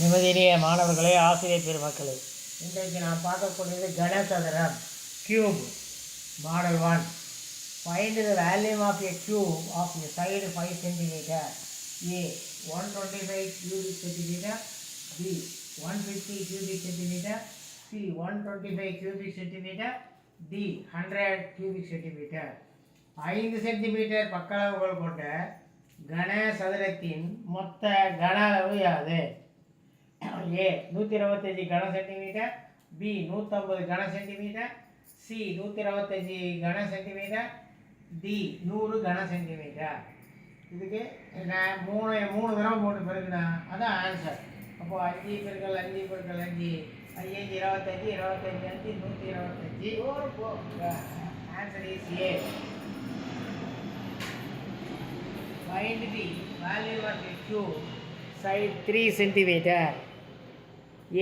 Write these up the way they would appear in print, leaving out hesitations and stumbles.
நிம்மதியிலேய மாணவர்களே, ஆசிரியர் பெருமக்களே, இன்றைக்கு நான் பார்க்கக்கூடியது கனசதுரம் cube model 1. Find the volume of a cube of a side 5 cm. A 125 cubic centimeter, B 150 cubic centimeter, C 125 cubic centimeter, D 100 cubic centimeter. 5 centimetre பக்களவுகள் கொண்ட கனசதுரத்தின் மொத்த கன அளவு யாது? A 125 கன சென்டிமீட்டர், B 150 கன சென்டிமீட்டர், C 125 கன சென்டிமீட்டர், D 100 கன சென்டிமீட்டர். இதுக்கு நான் மூணு தடவை போட்டு பெருக்குனா அதான் ஆன்சர். அப்போது 5 பெருக்கல் 5 பெருக்கல் 5 5 25 25 125. Answer is A. Find the value of a cube side 3 cm.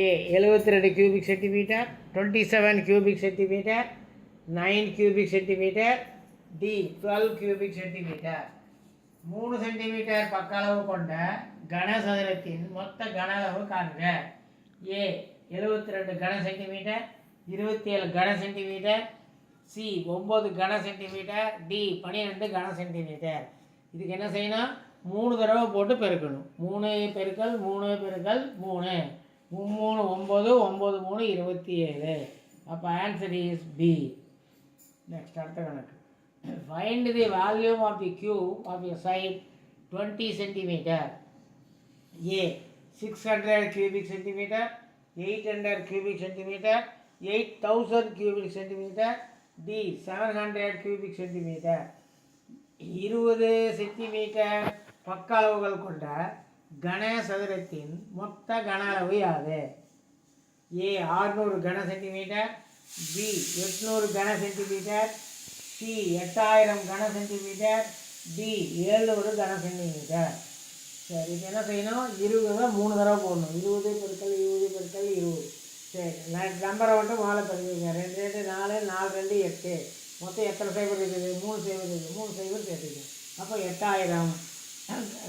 A 72 cubic centimeter, 27 cubic centimeter, 9 cubic centimeter, D 12 cubic centimeter. 3 centimetre பக்க அளவு கொண்ட கனசதுரத்தின் மொத்த கன அளவு காண்க. A 72 கன சென்டிமீட்டர், 27 கன சென்டிமீட்டர், C 9 கன சென்டிமீட்டர், D 12 கன சென்டிமீட்டர். இதுக்கு என்ன செய்யணும்? 3 தடவை போட்டு பெருக்கணும். 3 பெருக்கல் 3 பெருக்கல் 3 3 9 9 3 27. அப்போ ஆன்சர் இஸ் B. நெக்ஸ்ட் அடுத்த கணக்கு. Find the volume of the cube of a side 20 cm. A 600 cubic centimeter, 800 cubic centimeter, 8000 cubic centimeter, D 700 cubic centimeter. 20 centimetre பக்க அளவுகள் கொண்ட கனசதுரத்தின் மொத்த கன அளவு யாது? A 600 கன சென்டிமீட்டர், B 800 கன சென்டிமீட்டர், C 8000 கன சென்டிமீட்டர், D 700 கன சென்டிமீட்டர். சரி, இது என்ன செய்யணும்? 20 3 தடவை போடணும். 20 பெருக்கல் 20 பெருக்கல் 20. சரி, நம்பரை மட்டும் மாலை பெருக்குங்க. 2 2 4 4 2 8. மொத்தம் எத்தனை சைபர் இருக்குது? 3 சைபர் இருக்குது. 3 சைபர் சேர்த்துக்கணும். அப்போ 8000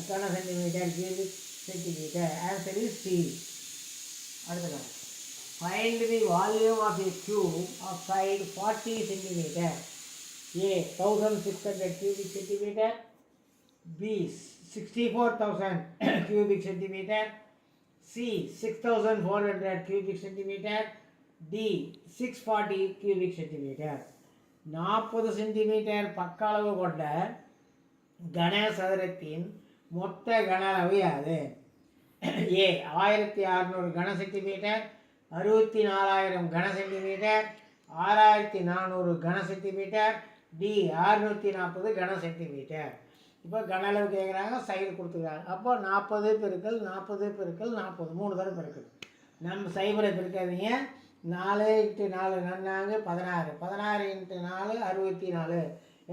கன centimetre cubic centimetre. Answer is C. அடுத்த find the volume of a cube of side 40 centimetre. A 1600 cubic centimeter, B 64,000 cubic centimeter, C 6400 cubic centimeter, D 640 cubic centimeter. 40 centimetre பக்க அளவு கொண்ட கனசதுரத்தின் மொத்த கன அளவு யாது? A 1600 கன சென்டிமீட்டர், 64000 கன சென்டிமீட்டர், 6400 கன சென்டிமீட்டர், D 640 கன சென்டிமீட்டர். இப்போ கன அளவு கேட்குறாங்க, சைடு கொடுத்துருக்காங்க. அப்போ 40 பெருக்கல் 40 பெருக்கல் 40 3 தடவை பெருக்கல். நம்ம சைபரை பெருக்காதீங்க. 4 × 4 நன்னாங்க 16. 16 × 4 64.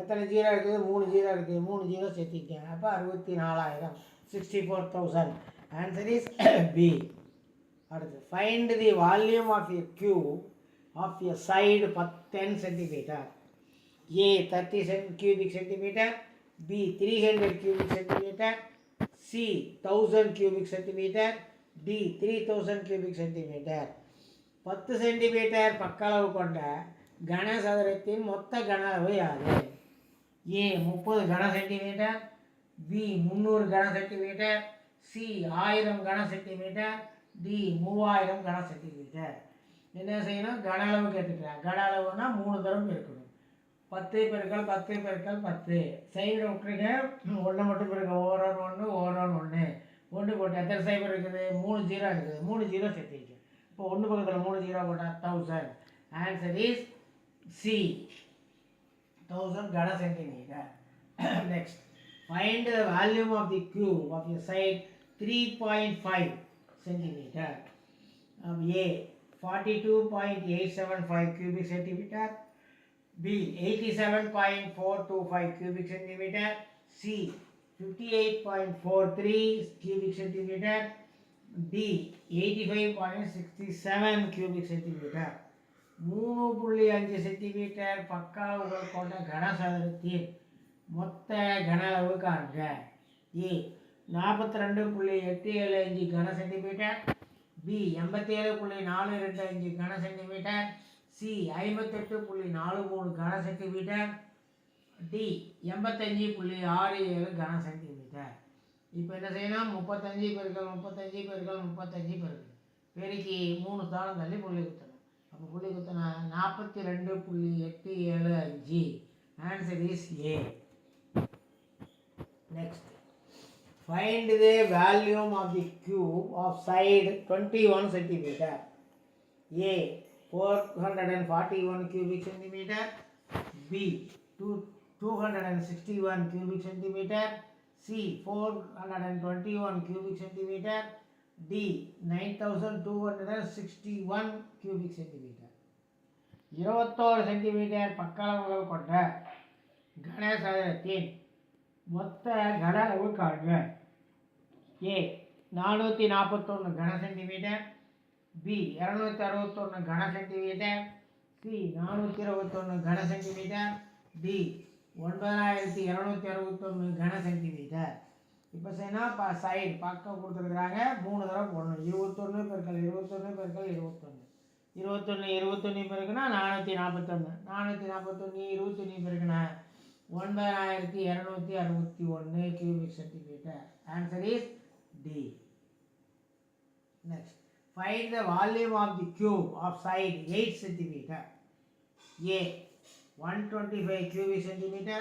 எத்தனை ஜீரோ இருக்குது? 3 ஜீரோ இருக்குது. 3 ஜீரோ சேர்த்திக்கேன். அப்போ 64000 64,000. Answer is B. அடுத்து find the volume of a cube of a side 10 centimetre. A 30 cubic centimeter, B 300 cubic centimeter, C 1000 cubic centimeter, D 3000 cubic centimeter. 10 centimetre பக்க அளவு கொண்ட கனசதுரத்தின் மொத்த கன அளவு யாது? A 30 கன சென்டிமீட்டர், B 300 கன சென்டிமீட்டர், C 1000 கன சென்டிமீட்டர், D 3000 கன சென்டிமீட்டர். என்ன செய்யணும்? கன அளவு கேட்டுக்கிறேன். கன அளவுனா 3 தடவை இருக்கணும். 10 பெருக்கல் 10 பெருக்கல் 10. சைபரை விட்டுருங்க. 1 மட்டும் பெருக்க. ஓரோன் 1 ஓரோன் 1 1 போட்டு எத்தனை சைபர் இருக்குது? 3 ஜீரோ இருக்குது. 3 ஜீரோ சேர்த்திருக்கு. இப்போ 1 பக்கத்தில் 3 ஜீரோ போட்டால் 1000. Answer is C. 1000 கன centimetre. Next find the volume of the cube of a side 3.5 centimetre. A 42.875 cubic centimeter, B 87.425 cubic centimeter, C 58.43 cubic centimeter, D 85.67 cubic centimeter. 3.5 centimetre பக்க அளவுகள் கொண்ட கனசதுரத்தின் மொத்த கன அளவு காண்க. A 42.875 கன சென்டிமீட்டர், பி 87.425 கன சென்டிமீட்டர், சி 58.43 கன சென்டிமீட்டர், டி 85.67 கன சென்டிமீட்டர். இப்போ என்ன செய்யணும்? 35 பெருக்கல் 35 பெருக்கல் 35 பெருக்கி 3 தாளம் தள்ளி புள்ளி குத்தணும். அப்போ புள்ளி குத்தினா 42.875. Answer is a. Next, find the volume of the cube of side 21 centimeter. A 441 cubic centimeter, B 261 cubic centimeter, C 421 cubic centimeter, D 9261 cubic centimeter. 21 centimetre பக்களவுகள் கொண்ட கனசதுரத்தின் மொத்த கன அளவு காண்க. ஏ 441 கன சென்டிமீட்டர், பி 261 கன சென்டிமீட்டர், சி 421 கன சென்டிமீட்டர், டி 9261 கன சென்டிமீட்டர். இப்போ செய்யணும், சைடு பக்கம் கொடுத்துருக்குறாங்க, 3 தடவை போடணும். 21 பெருக்கல் 21 பெருக்கல் 21 21 பெருக்குனா 441 441 21 பெருக்குனா 9261 cubic centimeter. Answer is D. Next, find the volume of the cube of side 8 centimeter. A 125 cubic centimeter,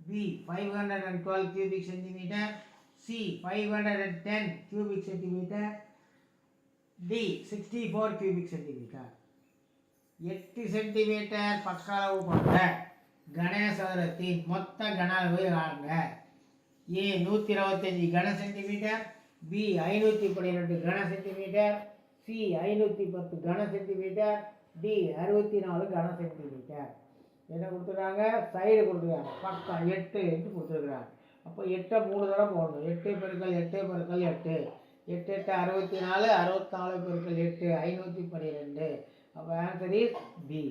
B 512 cubic centimeter, C 510 cubic centimeter, D 64 cubic centimeter. 8 centimetre பக்களவு கொண்ட கனசதுரத்தின் மொத்த கன அளவு காண்க. ஏ 125 கன சென்டிமீட்டர், பி 512 கன சென்டிமீட்டர், சி 510 கன centimetre, D 64 கன சென்டிமீட்டர். என்ன கொடுத்துருக்காங்க? சைடு கொடுத்துருக்காங்க, பக்கம் 8 என்று கொடுத்துருக்குறாங்க. அப்போ 8 3 தடவை போடணும். 8 பெருக்கல் 8 பெருக்கல் 8 8 8 64 64 பெருக்கல் 8 512. அப்போ ஆன்சர் இஸ் பி.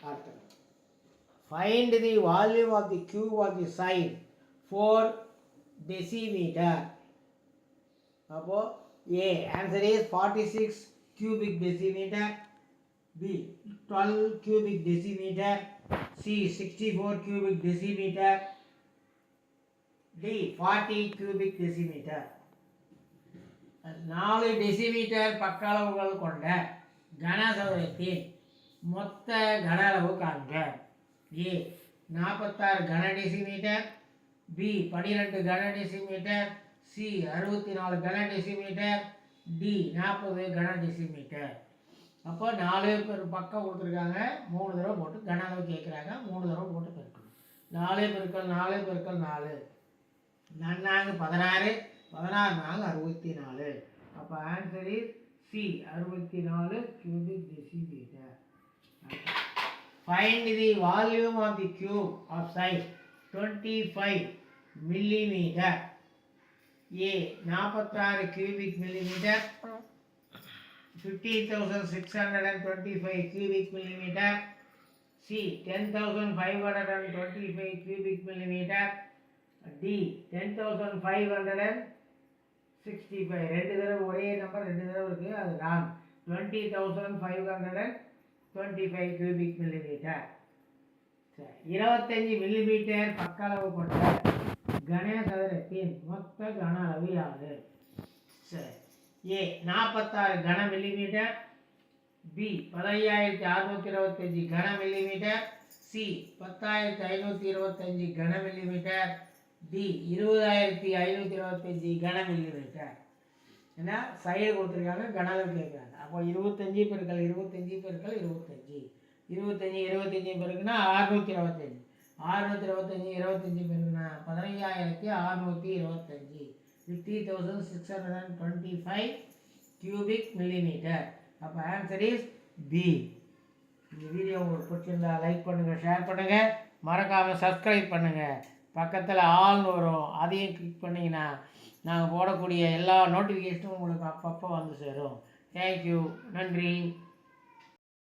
அடுத்தது, find the volume of the cube of the side 4 decimeter. அப்போ A answer is 46 cubic decimeter, B 12 cubic decimeter, C 64 cubic decimeter, D 40 cubic decimeter. 4 decimetre பக்களவுகள் கொண்ட கனசதுரத்தின் மொத்த கன அளவு காண்க. ஏ 46 கன டெசிமீட்டர், பி 12 கன டெசிமீட்டர், சி 64 கன டெசிமீட்டர், டி 40 கன டெசிமீட்டர். அப்போ 4 பேர் பக்கம் கொடுத்துருக்காங்க, 3 தடவை போட்டு கன அளவு கேட்குறாங்க, 3 தடவை போட்டு பெருக்கணும். 4 பெருக்கல் 4 பெருக்கல் 4 4 16 16 64. அப்போ answer is C 64 cubic decimeter. Find the volume of the cube of size 25 millimeter. A 46 cubic millimeter, 50,625 cubic millimeter, C 10,525 cubic millimeter, D 10,565. 2 தடவை ஒரே நம்பர் 2 தடவை இருக்குது, அது ராங். 20,525 cubic millimeter. 25 மில்லிமீட்டர் பக்களவு கொண்ட கனசதுரத்தின் மொத்த கன அளவு யாது? சரி, ஏ 46 கன மில்லிமீட்டர், பி 15,625 கன மில்லிமீட்டர், சி 10,525 கன மில்லிமீட்டர், டி 20,525 கன மில்லிமீட்டர். ஏன்னா சைடு கொடுத்துருக்காங்க, கன அளவு கேட்குறாங்க. அப்போ 25 பெருக்கல் 25 பெருக்கல் 25 25 25 பெருக்குன்னா 625 625 25 பெருக்குன்னா 15,625 50,625 cubic millimeter. அப்போ ஆன்சர் இஸ் பி. இந்த வீடியோ உங்களுக்கு பிடிச்சிருந்தா லைக் பண்ணுங்கள், ஷேர் பண்ணுங்கள், மறக்காமல் சப்ஸ்கிரைப் பண்ணுங்கள். பக்கத்தில் ஆல்னு வரும், அதையும் கிளிக் பண்ணிங்கன்னா நாங்கள் போடக்கூடிய எல்லா நோட்டிஃபிகேஷனும் உங்களுக்கு அப்பப்போ வந்து சேரும். தேங்க்யூ, நன்றி.